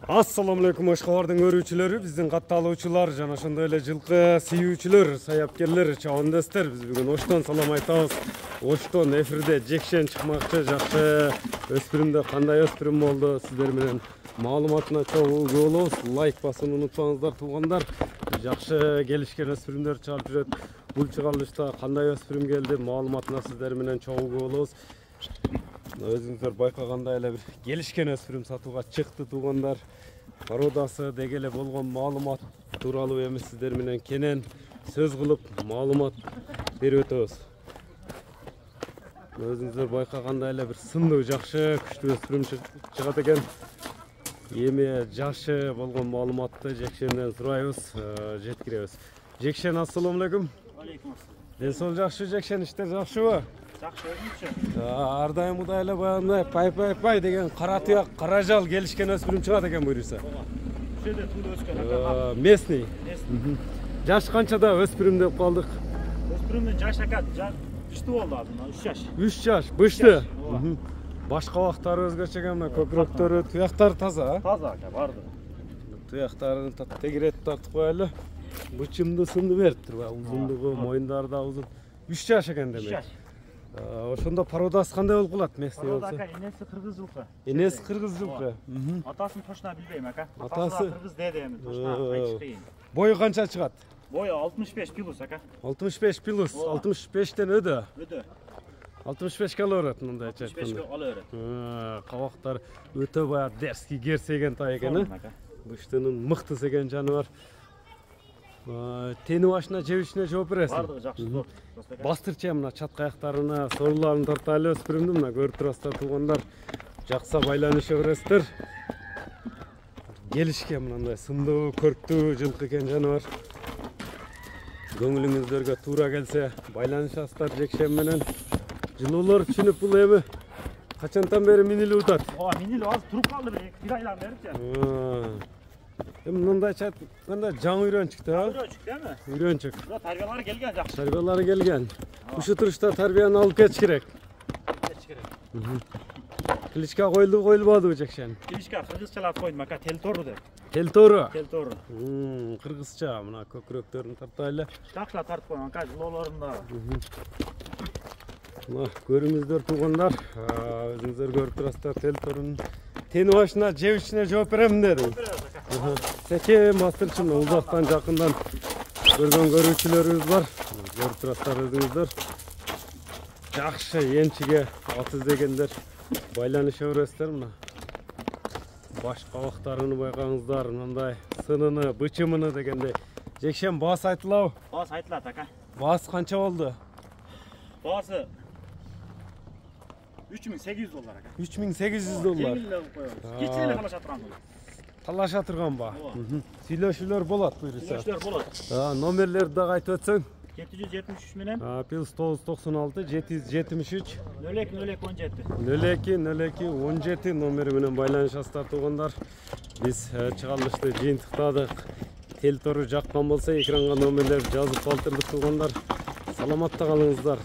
Assalamu alaikum Oshqobarдын көрүүчүлөрү, биздин катталуучулар жана ошондой эле жылкы сүйүүчүлөр, саяккерлер, чабандастар, биз бүгүн Оштон салам айтабыз. Оштон эфирде жекшен чыкмакчы, жакшы өспүрүмдө кандай өспүрүм болду, сиздер менен маалыматына чогуу болобуз. Лайк басууну унутпаңыздар туугандар. Жакшы келишкен өспүрүмдөр чыгарып жүрөт. Бул чыгарылышта кандай өспүрүм келди, маалыматына сиздер менен чогуу болобуз. Өзүңүздөр байкагандай эле бир келишкен өспүрүм сатууга чыкты туугандар. Пародасы деги эле болгон маалымат тууралуу эми сиздер менен кенен сөз кылып маалымат берип өтөбүз. Өзүңүздөр байкагандай эле бир сындуу жакшы күчтүү өспүрүм чыгат экен. Эми жашы болгон маалыматты Жекшенден сурайбыз, жеткиребиз. Жекшен, ассаламу алейкум. Алейкум ассалам. Ден сол жакшы, Жекшен, иштер жакшыбы? Жакшы, өзүңчү. Ар дайым мындай эле баягындай пай деген кара туяк, кара жал келишкен өспүрүм чыгат экен буюрса. Ушеде туура өскөн ака. Местный. Жаш канчада өспүрүм деп калдык? Өспүрүмдүн жашы ака, бышты болду азыр, 3 жаш. 3 жаш, бышты. Баш кабактары өзгөчө экен, көкүрөктөрү, туяктары таза. Таза ака, барды. Туяктарын тегирет тартып коелу. Бычымды сынды берип туруп, узундугу, моюндары да узун. 3 жаш экен демек. 3 жаш. Ошондо пародасы кандай болуп калат местный болсо? Ака, энеси кыргыз жылкы. Энеси кыргыз жылкы. Атасын точно билбейм ака. Атасы кыргыз деди эми, точно айтыш кыйын. Бою канча чыгат? Бою 65 плюс ака. 65 плюс, 65тен өдө. Өдө. 65 кило өрөт мындай 65 кило алып өрөт. Кабактар өтө баягы дерский керсеген тай экен, быштынын мыктысы экен жаныбар. Тени башына, жебишине жооп бересиң. Бардыгы жакшы жооп. Бастырчы мына чатка аяктарына, сорларын тартайлы өспүрүмдү мына көрүп турасыздар туугандар. Жакса байланыша бересиздер. Келишкен мындай сындуу, көрктүү жылкы экен жаныбар. Көңүлүңүздөргө туура келсе байланышасыздар Жекшен менен. Жылуулар түшүнүп бул эми качантан бери минилип утат? Минилип азыр туруп калды, бир айлар берипчи. Эми мындай чат, кандай жаңы үйрөнчүк да? Үйрөнчүк эми? Үйрөнчүк. Тарбиялары келген жакшы. Тарбиялары келген. Ушу турушта тарбияны алып кетиш керек. Кличка коюлбадыбы Жекшен? Кличка кыргызчалап койдум ака, Телтору деп. Телтору. Телтору. Кыргызча мына көкүрөктөрүн тартайлы. Жакшылап тартып койгон ака, жылоолорунда. Мына көрүңүздөр туугандар, өзүңүздөр көрүп турасыздар Телторунун тени башына, жебишине жооп беремин дедим. Секем бастырчы, узактан жакындан көргөн көрүүчүлөрүбүз бар. Көрүп турасыздар өзүңүздөр. Жакшы энчиге ат издегендер байланыша бересиздер мына. Баш кабактарын байкаңыздар, мындай сыныны, бычымыны дегендей. Жекшен, баасы айтылабы? Баасы айтылат ака. Баасы канча болду? Баасы 3800 доллар ака. 3800 доллар. Жеңилдеп коебуз. Кичине эле талаша турган бул. Талаша турган ба? Сүйлөшүүлөр болот буюрса. Сүйлөшүүлөр болот. Номерлерди дагы айтып өтсөң? 773 менен плюс 996 773 02 02 17 номери менен байланышасыздар туугандар. Биз чыгарылышты жыйынтыктадык. Телтору жаккан болсо экранга номерлерди жазып калтырдык туугандар. Саламатта калыңыздар.